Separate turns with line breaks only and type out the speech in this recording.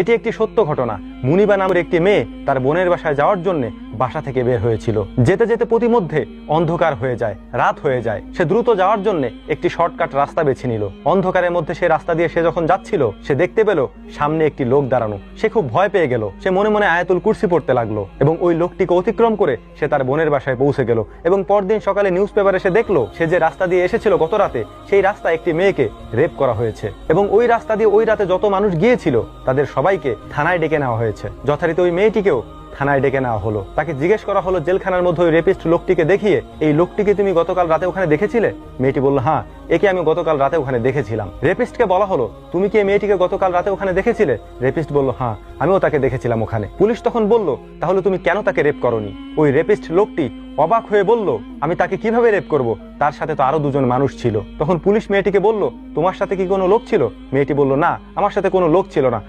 এটি একটি সত্য ঘটনা। মুনিবা নামের একটি মেয়ে তার বোনের বাসায় যাওয়ার জন্য বাসা থেকে বের হয়েছিল। যেতে যেতে প্রতিমধ্যে অন্ধকার হয়ে যায়, রাত হয়ে যায়। সে দ্রুত যাওয়ার জন্য একটি শর্টকাট রাস্তা বেছে নিল। অন্ধকারের মধ্যে সে রাস্তা দিয়ে সে যখন যাচ্ছিল, সে দেখতে পেল সামনে একটি লোক দাঁড়ানো। সে খুব ভয় পেয়ে গেল। সে মনে মনে আয়াতুল কুরসি পড়তে লাগলো এবং ওই লোকটিকে অতিক্রম করে সে তার বোনের বাসায় পৌঁছে গেল। এবং পরদিন সকালে নিউজ পেপারে সে দেখলো সে যে রাস্তা দিয়ে এসেছিল গত রাতে, সেই রাস্তায় একটি মেয়েকে রেপ করা হয়েছে। এবং ওই রাস্তা দিয়ে ওই রাতে যত মানুষ গিয়েছিল তাদের সবাইকে থানায় ডেকে নেওয়া হয়েছে। যথারীতি ওই মেয়েটিকেও থানায় ডেকে নেওয়া হলো। তাকে জিজ্ঞেস করা হলো জেলখানার মধ্যে ওই রেপিস্ট লোকটিকে দেখিয়ে, এই লোকটিকে তুমি গতকাল রাতে ওখানে দেখেছিলে? মেয়েটি বলল, হ্যাঁ, একে আমি গতকাল রাতে ওখানে দেখেছিলাম। রেপিস্টকে বলা হলো, তুমি কি এই মেয়েটিকে গতকাল রাতে ওখানে দেখেছিলে? রেপিস্ট বলল, হ্যাঁ, আমিও তাকে দেখেছিলাম ওখানে। পুলিশ তখন বলল, তাহলে তুমি কেন তাকে রেপ করনি? ওই রেপিস্ট লোকটি অবাক হয়ে বলল, আমি তাকে কিভাবে রেপ করব? তার সাথে তো আরো দুজন মানুষ ছিল। তখন পুলিশ মেয়েটিকে বলল, তোমার সাথে কি কোনো লোক ছিল? মেয়েটি বলল, না, আমার সাথে কোনো লোক ছিল না,